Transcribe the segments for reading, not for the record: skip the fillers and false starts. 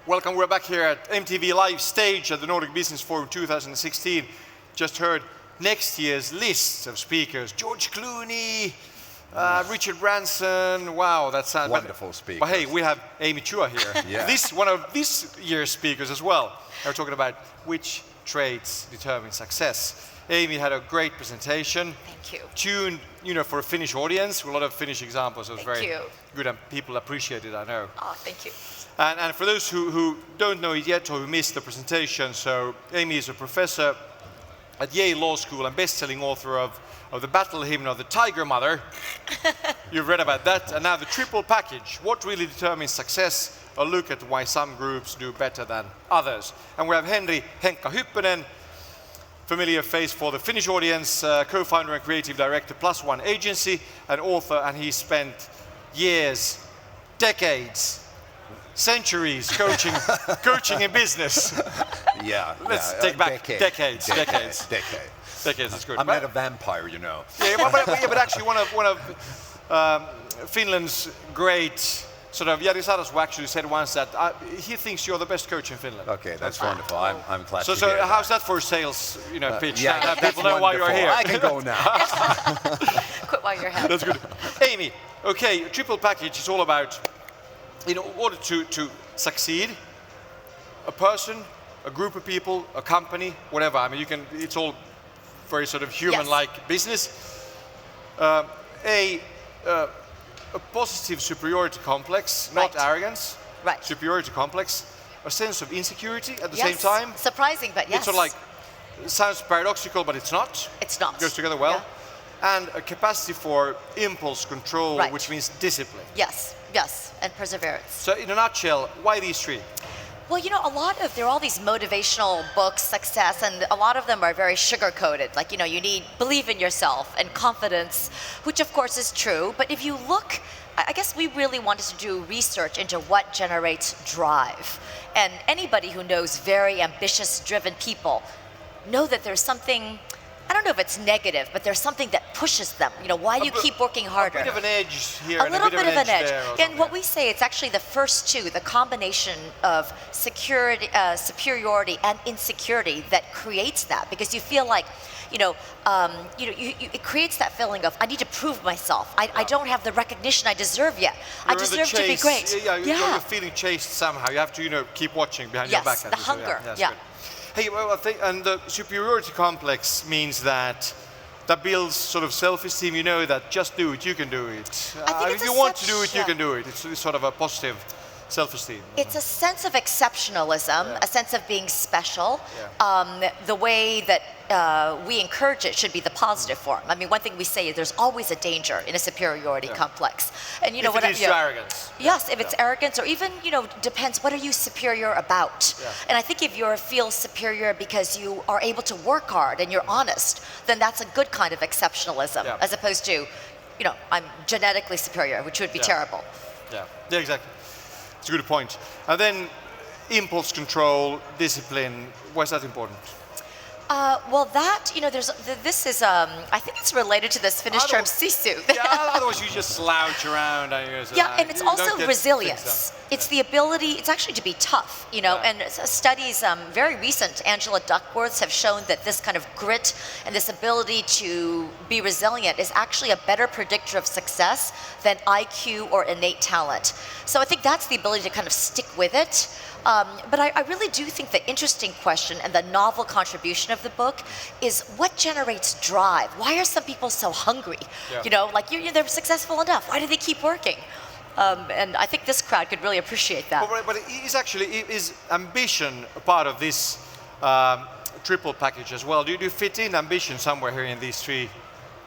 Welcome, we're back here at MTV Live Stage at the Nordic Business Forum 2016. Just heard next year's list of speakers. George Clooney, Richard Branson, wow, that sounds... Wonderful speakers. But hey, we have Amy Chua here. Yeah. One of this year's speakers as well. We're talking about which traits determine success. Amy had a great presentation. Thank you. Tuned, for a Finnish audience, a lot of Finnish examples. It was very you. good and people appreciate it, I know. Oh, thank you. And for those who don't know it yet or who missed the presentation, so Amy is a professor at Yale Law School and best-selling author of the battle hymn of the Tiger Mother. You've read about that. And now the triple package. What really determines success? A look at why some groups do better than others. And we have Henkka Hyppönen, familiar face for the Finnish audience, co-founder and creative director Plus One Agency, and author, and he spent years, decades, centuries coaching in business. Yeah. Let's take back decades. Decades, That's good. I'm not a vampire, you know. Yeah, but actually one of Finland's great sort of Jari Sarasvuo actually said once that he thinks you're the best coach in Finland. Okay, that's wonderful. I'm glad to hear So that. how's that for a sales pitch? Yeah, that that's people know why you're here. I can go now. Quit while you're ahead. That's good. Amy, okay, a triple package is all about, in order to succeed, a person, a group of people, a company, whatever. I mean, it's all very sort of human-like business. A positive superiority complex, not arrogance. Right. Superiority complex. A sense of insecurity at the same time. Surprising, but yes. It's sort of like, it sounds paradoxical, but it's not. It's not. It goes together well. Yeah. And a capacity for impulse control, Right. which means discipline. Yes, and perseverance. So in a nutshell, why these three? Well, there are all these motivational books, success, and a lot of them are very sugar-coated. Like, you need believe in yourself and confidence, which of course is true. But if you look, I guess we really wanted to do research into what generates drive. And anybody who knows very ambitious, driven people know that there's something, I don't know if it's negative, but there's something that pushes them. Why you keep working harder. A bit of an edge here. A little bit of an edge. There And what we say, it's actually the first two, the combination of security, superiority and insecurity that creates that. Because you feel like, it creates that feeling of, I need to prove myself. I don't have the recognition I deserve yet. I deserve to be great. You're feeling chased somehow. You have to, keep watching behind your back. Yes, the hunger. Yeah. Hey, well, I think, and the superiority complex means that builds sort of self-esteem. You know that just do it, you can do it. If you want to do it, you can do it. It's sort of a positive self-esteem. It's a sense of exceptionalism, a sense of being special. Yeah. The way that we encourage it should be the positive form. I mean, one thing we say is there's always a danger in a superiority complex. And if it is arrogance. Yes, if it's arrogance, or even, depends, what are you superior about? Yeah. And I think if you feel superior because you are able to work hard and you're honest, then that's a good kind of exceptionalism, as opposed to, I'm genetically superior, which would be terrible. Yeah, exactly. It's a good point. And then impulse control, discipline, why is that important? Well, that, this is, I think it's related to this Finnish term sisu. Otherwise you just slouch around. And it's also resilience. It's the ability, it's actually to be tough, and studies, very recent, Angela Duckworths have shown that this kind of grit and this ability to be resilient is actually a better predictor of success than IQ or innate talent. So I think that's the ability to kind of stick with it. But I really do think the interesting question and the novel contribution of the book is what generates drive? Why are some people so hungry? Yeah. They're successful enough. Why do they keep working? And I think this crowd could really appreciate that. But is ambition a part of this triple package as well? Do you fit in ambition somewhere here in these three?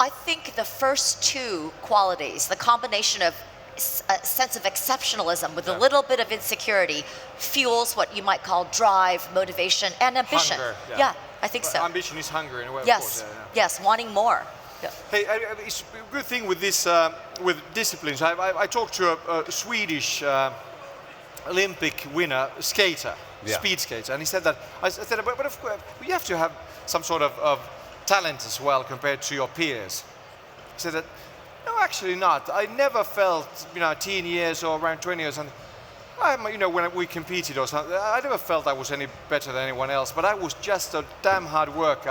I think the first two qualities, the combination of a sense of exceptionalism with a little bit of insecurity, fuels what you might call drive, motivation, and ambition. Hunger, I think so. Ambition is hunger in a way, yes. of course. Yes, wanting more. Yeah. Hey, it's a good thing with this, with disciplines. I talked to a Swedish Olympic winner, skater, speed skater, and he said that, I said, but of course, you have to have some sort of talent as well compared to your peers. He said that, no, actually not. I never felt, teen years or around 20 years, and You know, when we competed or something, I never felt I was any better than anyone else, but I was just a damn hard worker.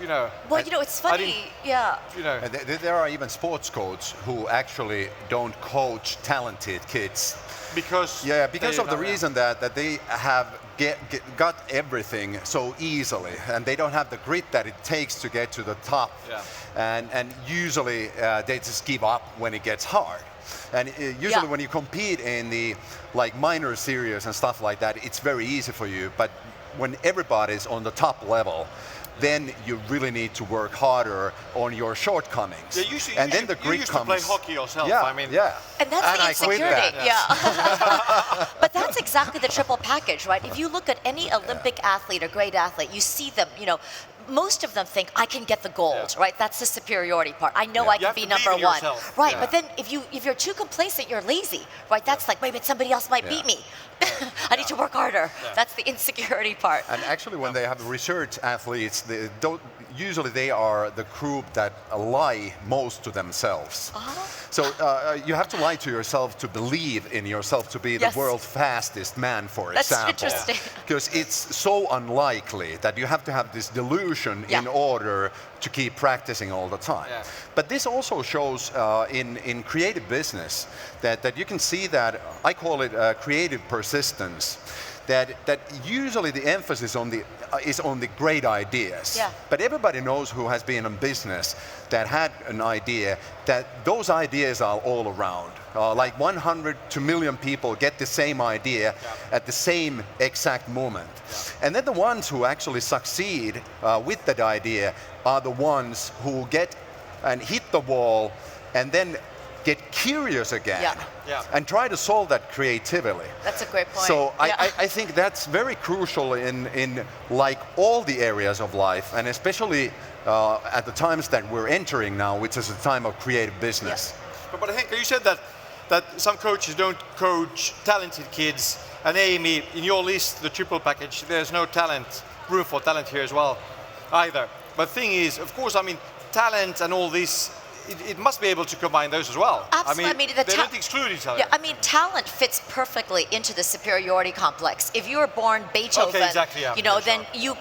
You know. Well, you know, it's funny. Yeah. You know. And there are even sports coaches who actually don't coach talented kids. Because of the reason that they have got everything so easily, and they don't have the grit that it takes to get to the top. Yeah. And usually they just give up when it gets hard. And usually when you compete in the minor series and stuff like that, it's very easy for you. But when everybody's on the top level, then you really need to work harder on your shortcomings. Yeah, then the grit comes. You used to play hockey yourself. Yeah, I mean, and that's the insecurity. But that's exactly the triple package, right? If you look at any Olympic athlete or great athlete, you see them, you know, most of them think I can get the gold, right? That's the superiority part. I know I can be number one, right? But then if you're too complacent, you're lazy, right? That's like, wait a minute, somebody else might beat me. I need to work harder. That's the insecurity part. And actually, when they have research athletes, usually they are the group that lie most to themselves. So you have to lie to yourself to believe in yourself to be the world's fastest man, for example. That's interesting. Because it's so unlikely that you have to have this delusion in order to keep practicing all the time. But this also shows in creative business that you can see that, I call it creative persistence, that usually the emphasis is on the great ideas. But everybody knows who has been in business that had an idea that those ideas are all around. Like 100 to million people get the same idea at the same exact moment. And then the ones who actually succeed with that idea are the ones who get and hit the wall and then get curious again and try to solve that creatively. That's a great point. So I think that's very crucial in like all the areas of life, and especially at the times that we're entering now, which is a time of creative business. But Henkka, you said that some coaches don't coach talented kids, and Amy, in your list, the triple package, there's no room for talent here as well either. But the thing is, of course, I mean, talent and all this, it must be able to combine those as well. Absolutely. I mean, they don't exclude each other. Yeah, I mean, talent fits perfectly into the superiority complex. If you were born Beethoven, you know, then you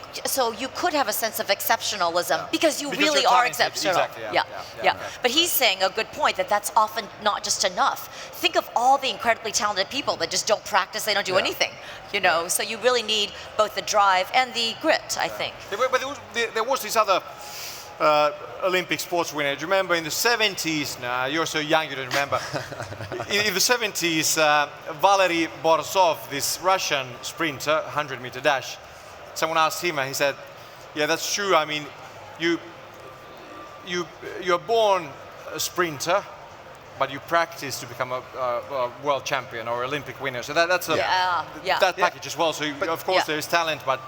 could have a sense of exceptionalism because you really are exceptional. Exactly, But he's saying a good point that that's often not just enough. Think of all the incredibly talented people that just don't practice, they don't do anything. You know, so you really need both the drive and the grit, I think. But there was this other Olympic sports winner. Do you remember in the 70s? Nah, you're so young you don't remember. in the 70s, Valery Borsov, this Russian sprinter, 100-meter dash, someone asked him and he said, yeah, that's true. I mean, you're born a sprinter, but you practice to become a world champion or Olympic winner. So that's that package as well. So of course there's talent, but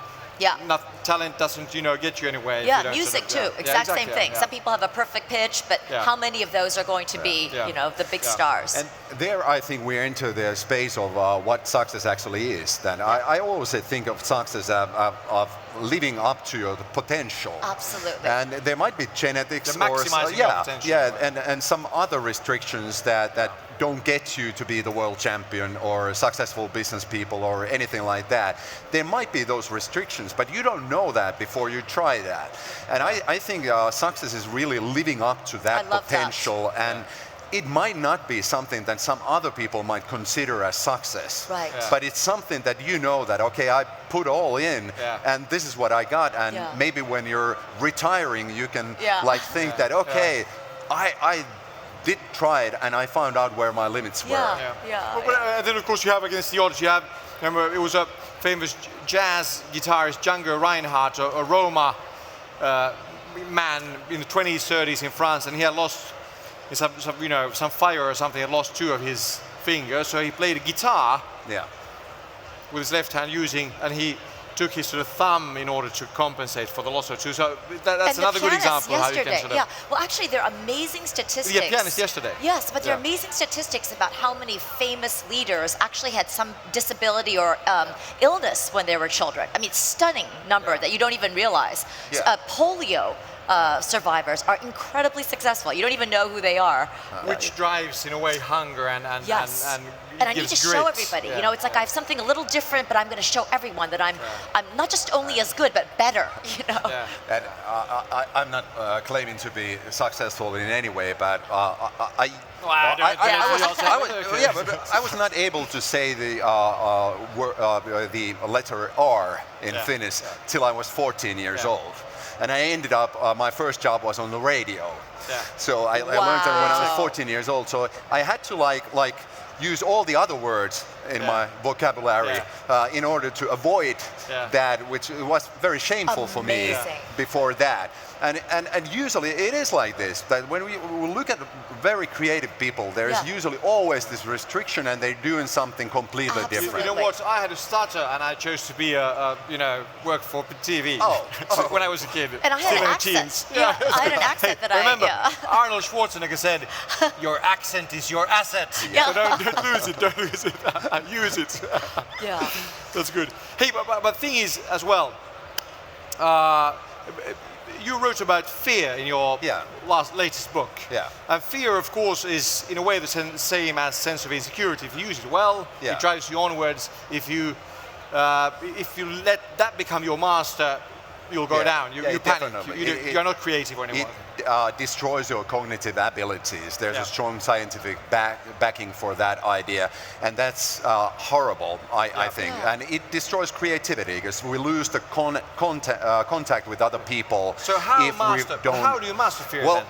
talent doesn't, get you anywhere. Music too, exact same thing. Some people have a perfect pitch, but how many of those are going to be, the big stars? And there, I think we're into the space of what success actually is. Then I always think of success of living up to your potential. Absolutely. And there might be genetics or potential. And some other restrictions that don't get you to be the world champion or successful business people or anything like that. There might be those restrictions, but you don't know that before you try that. And I think success is really living up to that potential. And it might not be something that some other people might consider as success. Right. But it's something that you know that, okay, I put all in and this is what I got. And maybe when you're retiring, you can think that, okay, I did try it and I found out where my limits were. And then of course you have against the odds, remember it was a famous jazz guitarist, Django Reinhardt, a Roma man in the 20s, 30s in France, and he had lost in some fire or something, had lost 2 of his fingers, so he played a guitar with his left hand and he took his sort of thumb in order to compensate for the loss of 2. So that's another good example of how you can sort of... Well, actually, there are amazing statistics. The pianist yesterday. Yes, but there are amazing statistics about how many famous leaders actually had some disability or illness when they were children. I mean, stunning number that you don't even realize. Polio survivors are incredibly successful. You don't even know who they are. Which drives, in a way, hunger and And I need to show everybody. You know, it's like I have something a little different, but I'm going to show everyone that I'm not just only as good, but better. You know. Yeah. And I'm not claiming to be successful in any way, but I was not able to say the letter R in Finnish till I was 14 years old. And I ended up, my first job was on the radio. Yeah. So I learned that when I was 14 years old. So I had to like use all the other words in my vocabulary in order to avoid that, which was very shameful for me before that. And usually it is like this, that when we look at very creative people, there is usually always this restriction and they're doing something completely different. You know what, I had a stutter and I chose to be work for TV when I was a kid. And I had an accent. I had an accent that remember, Arnold Schwarzenegger said, your accent is your asset. So don't lose it, use it. Yeah. That's good. Hey, but the thing is as well, you wrote about fear in your latest book. Yeah. And fear, of course, is in a way the same as sense of insecurity. If you use it well, it drives you onwards. If you let that become your master, you'll go down. You panic. You're not creative anymore. It destroys your cognitive abilities. There's a strong scientific backing for that idea, and that's horrible, I think. And it destroys creativity because we lose the contact with other people. So how do you master fear? Well,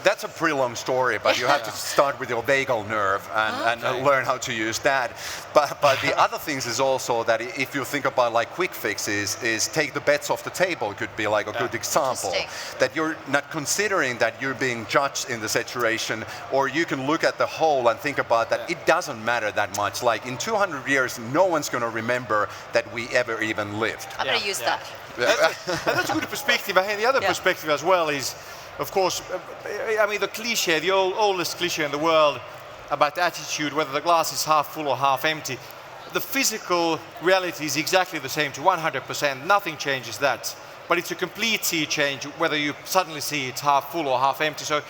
that's a pretty long story, but you have to start with your vagal nerve and learn how to use that. But the other things is also that if you think about like quick fixes, is take the bets off the table could be like a good example. That you're not considering that you're being judged in the situation, or you can look at the whole and think about that it doesn't matter that much. Like in 200 years, no one's going to remember that we ever even lived. I'm going to use that. That's a good perspective. I think the other perspective as well is, of course, I mean the cliche, the oldest cliche in the world about attitude, whether the glass is half full or half empty. The physical reality is exactly the same to 100%. Nothing changes that. But it's a complete sea change whether you suddenly see it's half full or half empty. So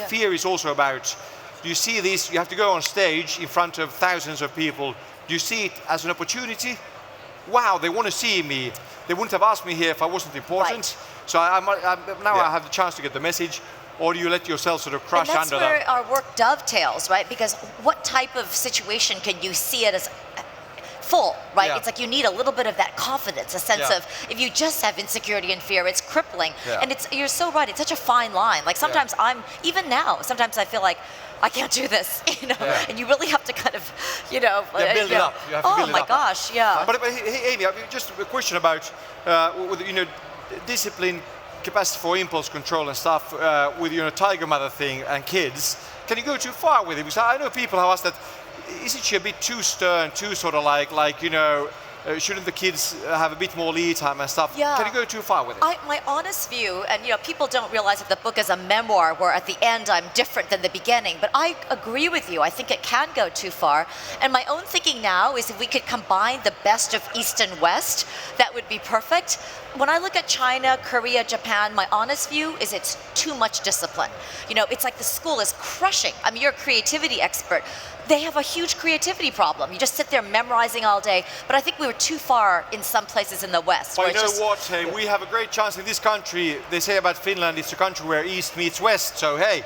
fear is also about, do you see this? You have to go on stage in front of thousands of people. Do you see it as an opportunity? Wow, they want to see me. They wouldn't have asked me here if I wasn't important. So now I have the chance to get the message. Or do you let yourself sort of crush under that? And that's where our work dovetails, right? Because what type of situation can you see it as full, right? It's like you need a little bit of that confidence, a sense of, if you just have insecurity and fear, it's crippling. And you're so right, it's such a fine line. Like sometimes even now, sometimes I feel like, I can't do this, you know, and you really have to kind of, build it up. You have to build it up. Gosh, But hey, Amy, just a question about, discipline, capacity for impulse control and stuff with, tiger mother thing and kids. Can you go too far with it? Because I know people have asked that, isn't she a bit too stern, too sort of shouldn't the kids have a bit more lead time and stuff? Can you go too far with it? My honest view, and people don't realize that the book is a memoir where at the end I'm different than the beginning, but I agree with you. I think it can go too far. And my own thinking now is if we could combine the best of East and West, that would be perfect. When I look at China, Korea, Japan, my honest view is it's too much discipline. It's like the school is crushing. I mean, you're a creativity expert. They have a huge creativity problem. You just sit there memorizing all day. But I think we were too far in some places in the West. Well, you know what? Hey, we have a great chance in this country. They say about Finland, it's a country where East meets West. So, hey.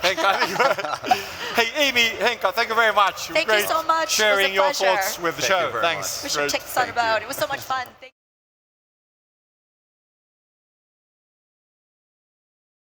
Hey, Amy, Henkka, thank you very much. Thank you so much. Sharing it was a your thoughts with the show. Thanks. We should take this on about. It was so much fun.